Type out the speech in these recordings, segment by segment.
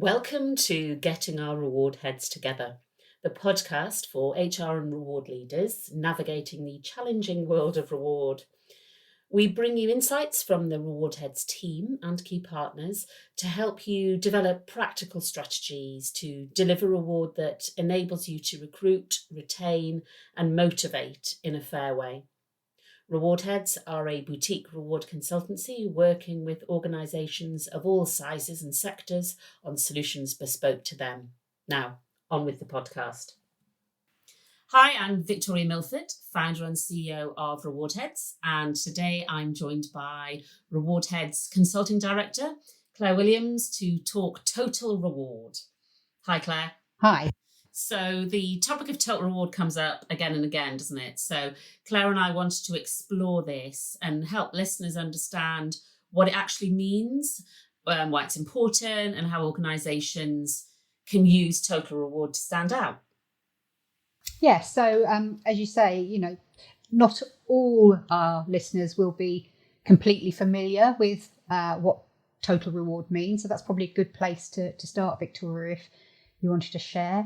Welcome to Getting Our Reward Heads Together, the podcast for HR and reward leaders navigating the challenging world of reward. We bring you insights from the Reward Heads team and key partners to help you develop practical strategies to deliver reward that enables you to recruit, retain, and motivate in a fair way. Reward Heads are a boutique reward consultancy working with organisations of all sizes and sectors on solutions bespoke to them. Now, on with the podcast. Hi, I'm Victoria Milford, founder and CEO of Reward Heads, and today I'm joined by Reward Heads Consulting Director, Claire Williams, to talk total reward. Hi, Claire. Hi. So the topic of total reward comes up again and again, doesn't it? So Claire and I wanted to explore this and help listeners understand what it actually means, why it's important, and how organisations can use total reward to stand out. Yeah, so as you say, not all our listeners will be completely familiar with what total reward means. So that's probably a good place to start, Victoria, if you wanted to share.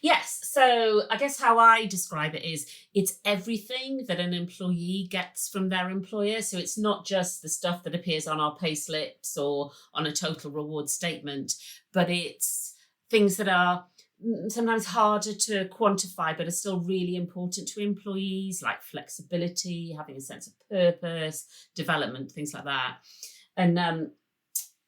Yes, so I guess how I describe it is it's everything that an employee gets from their employer. So it's not just the stuff that appears on our pay slips or on a total reward statement, but it's things that are sometimes harder to quantify, but are still really important to employees, like flexibility, having a sense of purpose, development, things like that. And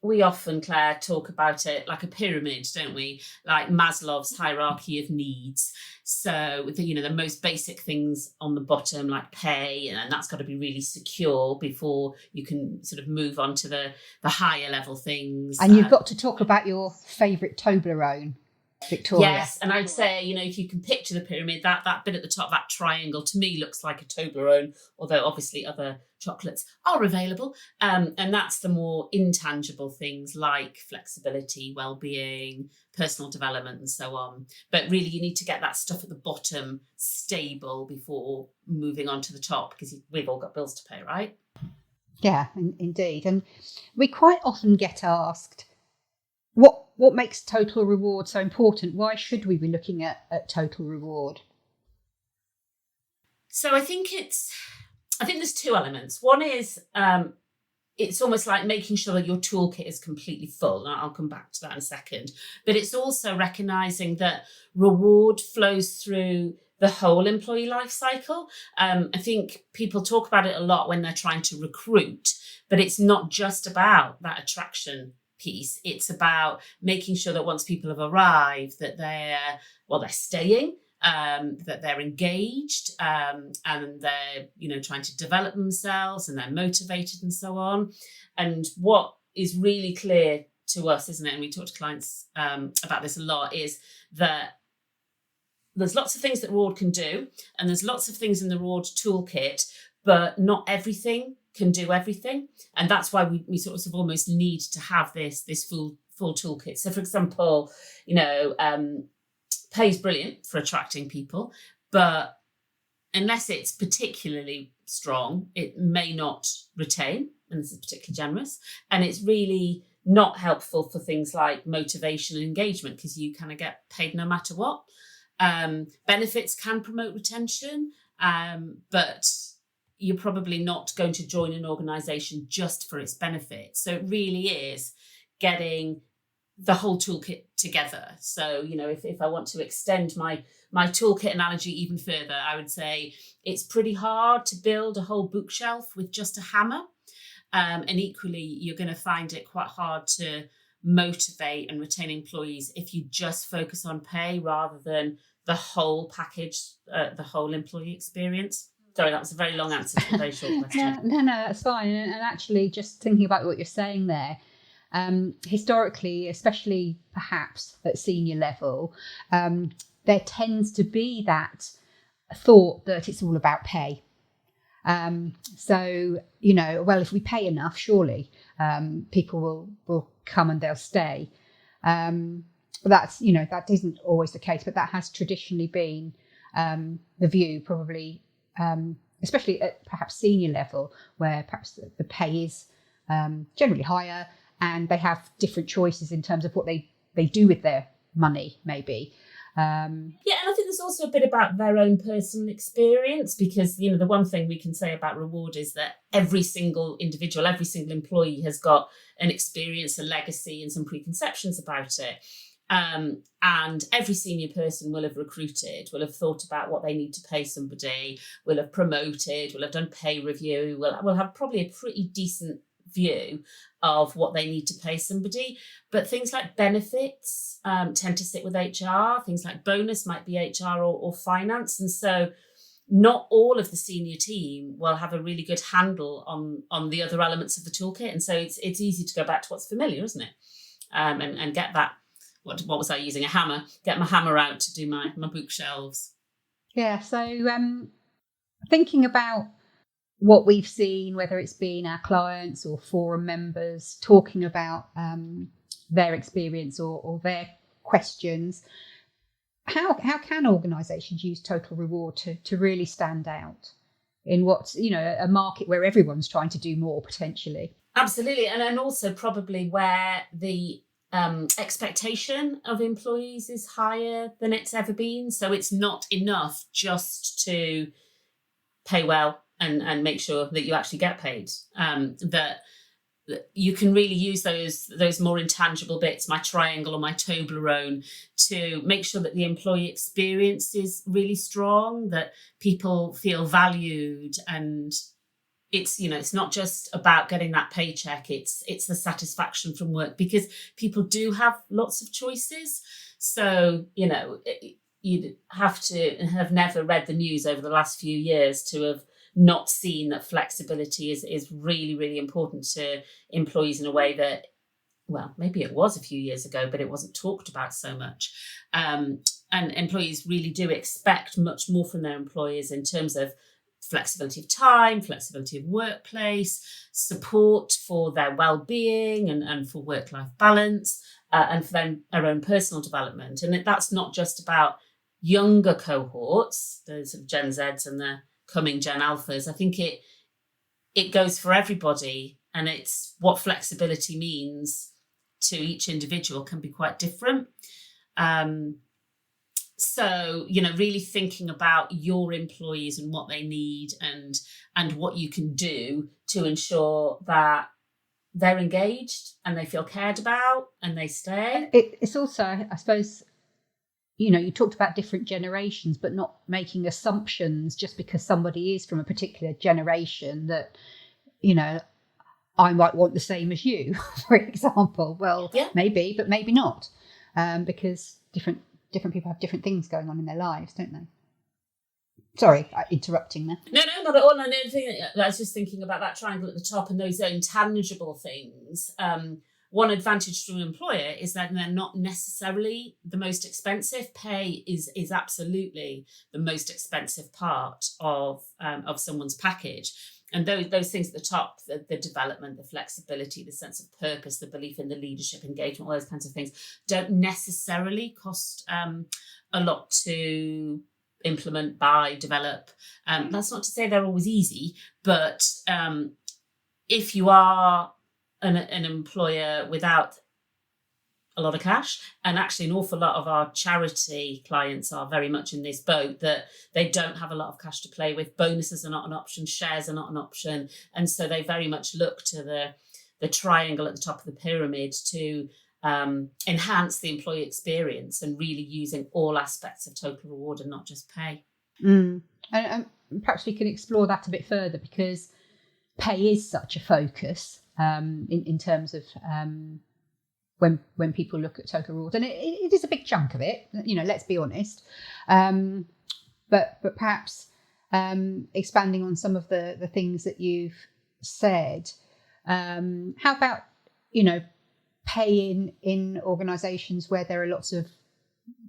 we often, Claire, talk about it like a pyramid, don't we? Like Maslow's hierarchy of needs. So, the most basic things on the bottom, like pay, and that's got to be really secure before you can sort of move on to the higher level things. And you've got to talk about your favourite Toblerone, Victoria. Yes, and I'd say, if you can picture the pyramid, that bit at the top, that triangle, to me looks like a Toblerone, although obviously other chocolates are available. And that's the more intangible things like flexibility, well-being, personal development, and so on. But really, you need to get that stuff at the bottom stable before moving on to the top, because we've all got bills to pay, right? Yeah, indeed. And we quite often get asked, what makes total reward so important? Why should we be looking at total reward? So I think there's two elements. One is it's almost like making sure that your toolkit is completely full. And I'll come back to that in a second. But it's also recognising that reward flows through the whole employee life cycle. I think people talk about it a lot when they're trying to recruit, but it's not just about that attraction piece. It's about making sure that once people have arrived, that they're staying, that they're engaged, and they're trying to develop themselves, and they're motivated and so on. And what is really clear to us, isn't it, and we talk to clients about this a lot, is that there's lots of things that reward can do, and there's lots of things in the reward toolkit, but not everything can do everything. And that's why we sort of almost need to have this full toolkit. So for example, pay is brilliant for attracting people, but unless it's particularly strong, it may not retain, and this is particularly generous. And it's really not helpful for things like motivation and engagement, because you kind of get paid no matter what. Benefits can promote retention, but you're probably not going to join an organisation just for its benefit. So it really is getting the whole toolkit together. So, if I want to extend my toolkit analogy even further, I would say it's pretty hard to build a whole bookshelf with just a hammer. And equally, you're going to find it quite hard to motivate and retain employees if you just focus on pay rather than the whole package, the whole employee experience. Sorry, that was a very long answer to a very short question. No, that's fine. And actually, just thinking about what you're saying there, historically, especially perhaps at senior level, there tends to be that thought that it's all about pay. So, if we pay enough, surely people will come and they'll stay. That's, that isn't always the case, but that has traditionally been the view, probably, especially at perhaps senior level, where perhaps the pay is generally higher, and they have different choices in terms of what they they do with their money, maybe. Yeah, and I think there's also a bit about their own personal experience, because, the one thing we can say about reward is that every single individual, every single employee has got an experience, a legacy, and some preconceptions about it. And every senior person will have recruited, will have thought about what they need to pay somebody, will have promoted, will have done pay review, will have probably a pretty decent view of what they need to pay somebody. But things like benefits tend to sit with HR. Things like bonus might be HR or finance. And so not all of the senior team will have a really good handle on the other elements of the toolkit. And so it's easy to go back to what's familiar, isn't it? And get that, what was I using? A hammer, get my hammer out to do my bookshelves. Yeah, so thinking about what we've seen, whether it's been our clients or forum members talking about their experience or their questions, how can organisations use total reward to really stand out in what's, a market where everyone's trying to do more potentially? Absolutely. And also probably where the expectation of employees is higher than it's ever been. So it's not enough just to pay well and make sure that you actually get paid. That you can really use those more intangible bits, my triangle or my Toblerone, to make sure that the employee experience is really strong, that people feel valued, and it's not just about getting that paycheck, it's the satisfaction from work, because people do have lots of choices. So you'd have to have never read the news over the last few years to have not seen that flexibility is really, really important to employees in a way that, well, maybe it was a few years ago, but it wasn't talked about so much. And employees really do expect much more from their employers in terms of flexibility of time, flexibility of workplace, support for their well-being and for work-life balance, and for their own personal development. And that's not just about younger cohorts, the sort of Gen Zs and the coming Gen Alphas. I think it goes for everybody, and it's what flexibility means to each individual can be quite different. So, really thinking about your employees and what they need and what you can do to ensure that they're engaged and they feel cared about and they stay. It's also, I suppose, you talked about different generations, but not making assumptions just because somebody is from a particular generation that, I might want the same as you, for example. Well, yeah. Maybe, but maybe not, because different people have different things going on in their lives, don't they? Sorry, interrupting there. No, not at all. And the other thing, I was just thinking about that triangle at the top and those intangible things. One advantage to an employer is that they're not necessarily the most expensive. Pay is absolutely the most expensive part of someone's package. And those things at the top, the development, the flexibility, the sense of purpose, the belief in the leadership, engagement, all those kinds of things, don't necessarily cost a lot to implement, buy, develop. That's not to say they're always easy, but if you are an employer without a lot of cash, and actually an awful lot of our charity clients are very much in this boat, that they don't have a lot of cash to play with. Bonuses are not an option, shares are not an option, and so they very much look to the triangle at the top of the pyramid to enhance the employee experience and really using all aspects of total reward and not just pay. And perhaps we can explore that a bit further, because pay is such a focus in terms of when people look at total reward, and it is a big chunk of it, let's be honest. But perhaps expanding on some of the things that you've said, how about pay in organisations where there are lots of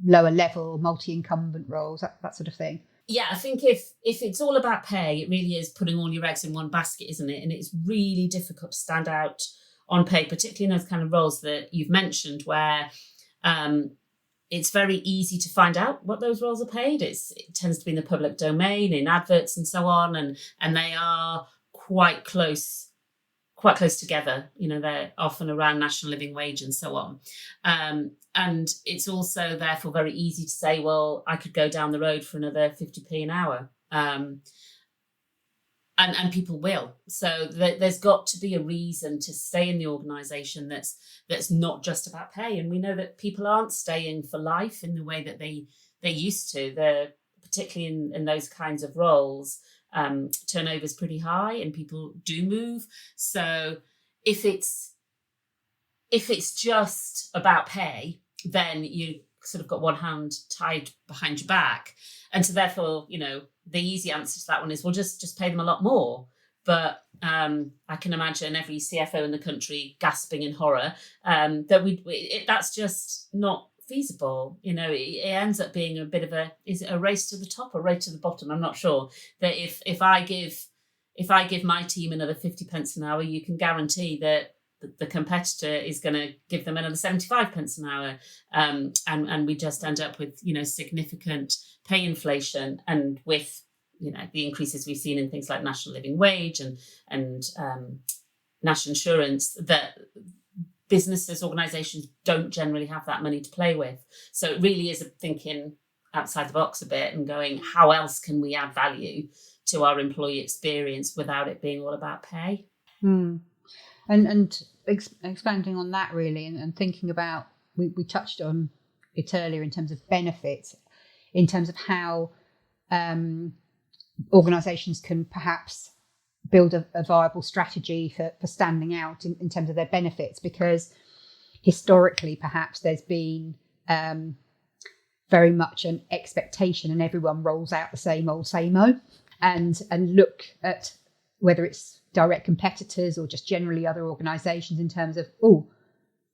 lower level multi-incumbent roles, that sort of thing? Yeah, I think if it's all about pay, it really is putting all your eggs in one basket, isn't it? And it's really difficult to stand out on pay, particularly in those kind of roles that you've mentioned, where it's very easy to find out what those roles are paid. It tends to be in the public domain, in adverts and so on, and they are quite close quite close together. They're often around national living wage and so on. And it's also therefore very easy to say, well, I could go down the road for another 50p an hour. And people will. So there's got to be a reason to stay in the organisation that's not just about pay. And we know that people aren't staying for life in the way that they used to. They're particularly in those kinds of roles. Turnover is pretty high and people do move. So if it's just about pay, then you sort of got one hand tied behind your back. And so therefore, the easy answer to that one is, well, just pay them a lot more. But I can imagine every CFO in the country gasping in horror that that's just not feasible. It ends up being a bit of is it a race to the top or race to the bottom? I'm not sure. That if I give my team another 50 pence an hour, you can guarantee that the competitor is going to give them another 75 pence an hour, and we just end up with significant pay inflation, and with the increases we've seen in things like national living wage and national insurance, that businesses, organisations don't generally have that money to play with. So it really is thinking outside the box a bit and going, how else can we add value to our employee experience without it being all about pay? And expanding on that really, and thinking about, we touched on it earlier in terms of benefits, in terms of how organisations can perhaps build a viable strategy for standing out in terms of their benefits, because historically perhaps there's been very much an expectation and everyone rolls out the same old, and look at whether it's direct competitors or just generally other organisations in terms of,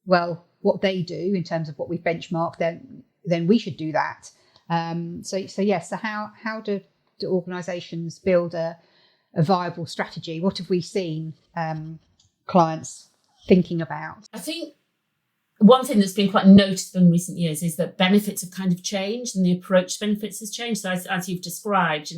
what they do in terms of what we've benchmarked, then we should do that. So how do organisations build a viable strategy? What have we seen clients thinking about? I think one thing that's been quite noticeable in recent years is that benefits have kind of changed and the approach to benefits has changed. So as you've described,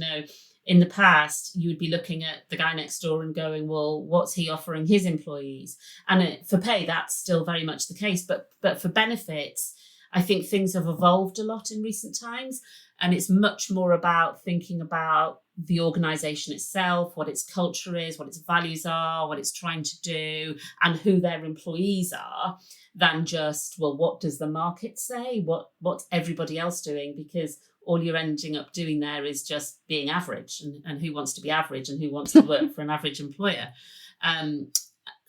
in the past, you would be looking at the guy next door and going, well, what's he offering his employees? And for pay, that's still very much the case. But for benefits, I think things have evolved a lot in recent times. And it's much more about thinking about the organisation itself, what its culture is, what its values are, what it's trying to do, and who their employees are, than just, well, what does the market say? What's everybody else doing? Because all you're ending up doing there is just being average, and who wants to be average and who wants to work for an average employer.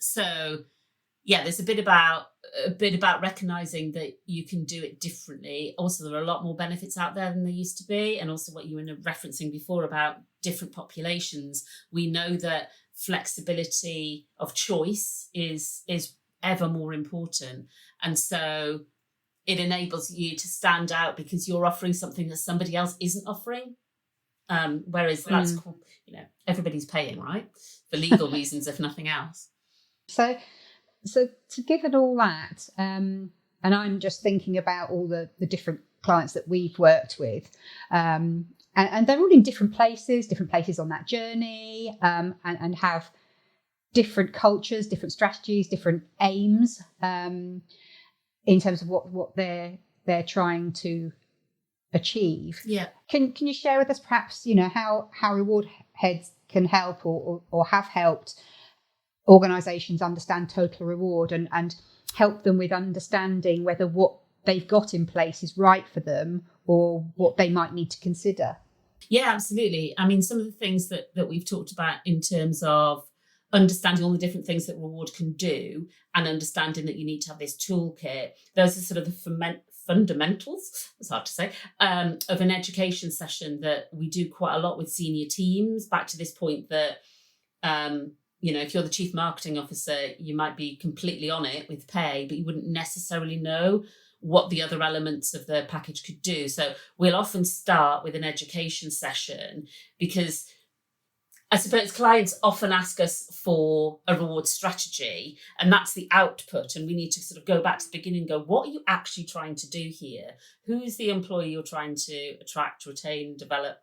So yeah, there's a bit about recognizing that you can do it differently. Also, there are a lot more benefits out there than there used to be, and also what you were referencing before about different populations. We know that flexibility of choice is ever more important, and so it enables you to stand out because you're offering something that somebody else isn't offering. Whereas that's cool, everybody's paying, right? For legal reasons, if nothing else. So given all that, and I'm just thinking about all the different clients that we've worked with, and they're all in different places on that journey, and have different cultures, different strategies, different aims, in terms of what they're trying to achieve. Yeah. Can you share with us perhaps, how reward heads can help or have helped organisations understand total reward and help them with understanding whether what they've got in place is right for them or what they might need to consider? Yeah, absolutely. I mean, some of the things that we've talked about in terms of understanding all the different things that reward can do and understanding that you need to have this toolkit, those are sort of the fundamentals, it's hard to say, of an education session that we do quite a lot with senior teams, back to this point that if you're the chief marketing officer, you might be completely on it with pay, but you wouldn't necessarily know what the other elements of the package could do. So we'll often start with an education session because I suppose clients often ask us for a reward strategy, and that's the output. And we need to sort of go back to the beginning and go, what are you actually trying to do here? Who's the employee you're trying to attract, retain, develop?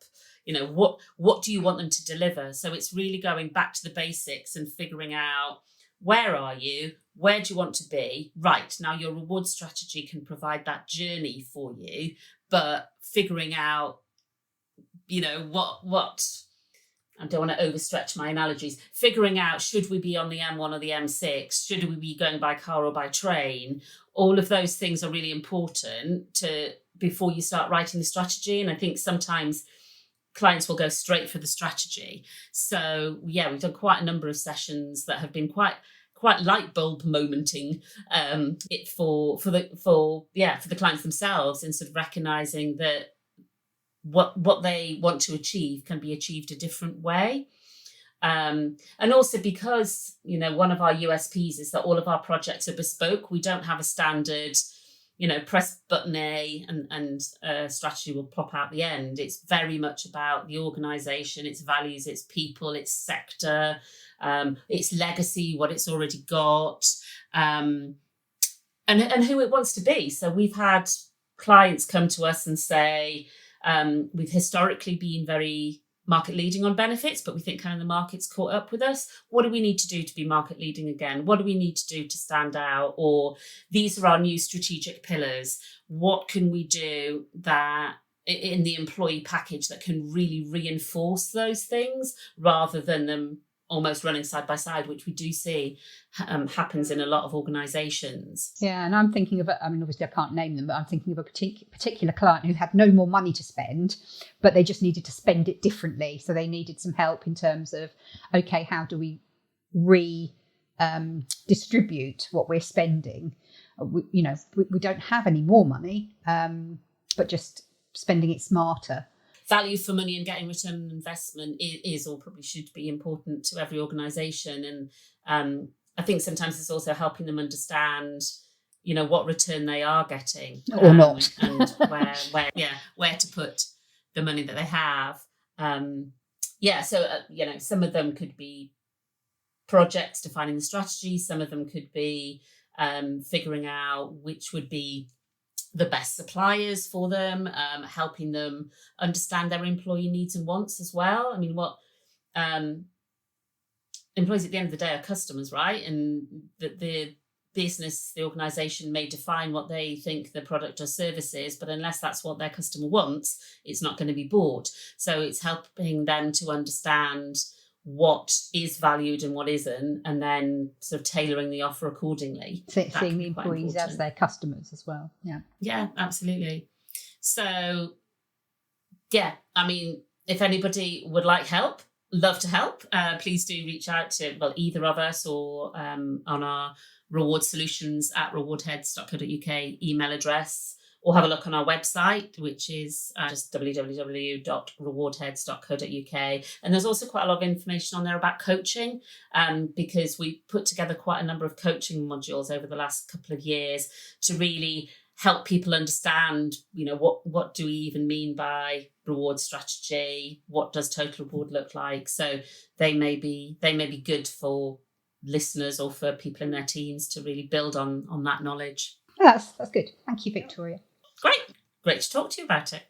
What do you want them to deliver? So it's really going back to the basics and figuring out where are you? Where do you want to be? Right, now your reward strategy can provide that journey for you, but figuring out, what I don't want to overstretch my analogies. Figuring out, should we be on the M1 or the M6? Should we be going by car or by train? All of those things are really important before you start writing the strategy. And I think sometimes clients will go straight for the strategy. So yeah, we've done quite a number of sessions that have been quite light bulb momenting for the clients themselves, in sort of recognizing that what they want to achieve can be achieved a different way. And also because, one of our USPs is that all of our projects are bespoke. We don't have a standard, press button A and strategy will plop out the end. It's very much about the organisation, its values, its people, its sector, its legacy, what it's already got, and who it wants to be. So we've had clients come to us and say, we've historically been very market leading on benefits, but we think kind of the market's caught up with us. What do we need to do to be market leading again? What do we need to do to stand out? Or these are our new strategic pillars. What can we do that in the employee package that can really reinforce those things rather than them almost running side by side, which we do see happens in a lot of organisations. Yeah, and I'm thinking of, obviously I can't name them, but I'm thinking of a particular client who had no more money to spend, but they just needed to spend it differently. So they needed some help in terms of, okay, how do we distribute what we're spending? We don't have any more money, but just spending it smarter. Value for money and getting return on investment is or probably should be important to every organisation. And I think sometimes it's also helping them understand, what return they are getting. Or not. And where to put the money that they have. So some of them could be projects defining the strategy. Some of them could be figuring out which would be the best suppliers for them, helping them understand their employee needs and wants as well. I mean, what employees at the end of the day are customers, right? And the business, the organisation may define what they think the product or service is, but unless that's what their customer wants, it's not going to be bought. So it's helping them to understand what is valued and what isn't, and then sort of tailoring the offer accordingly. Seeing the employees as their customers as well. Yeah, absolutely. So if anybody would like help, love to help, please do reach out to either of us or on our rewardsolutions@rewardheads.co.uk email address, or have a look on our website, which is just www.rewardheads.co.uk. And there's also quite a lot of information on there about coaching, because we put together quite a number of coaching modules over the last couple of years to really help people understand, what do we even mean by reward strategy? What does total reward look like? So they may be good for listeners or for people in their teams to really build on that knowledge. That's good. Thank you, Victoria. Great to talk to you about it.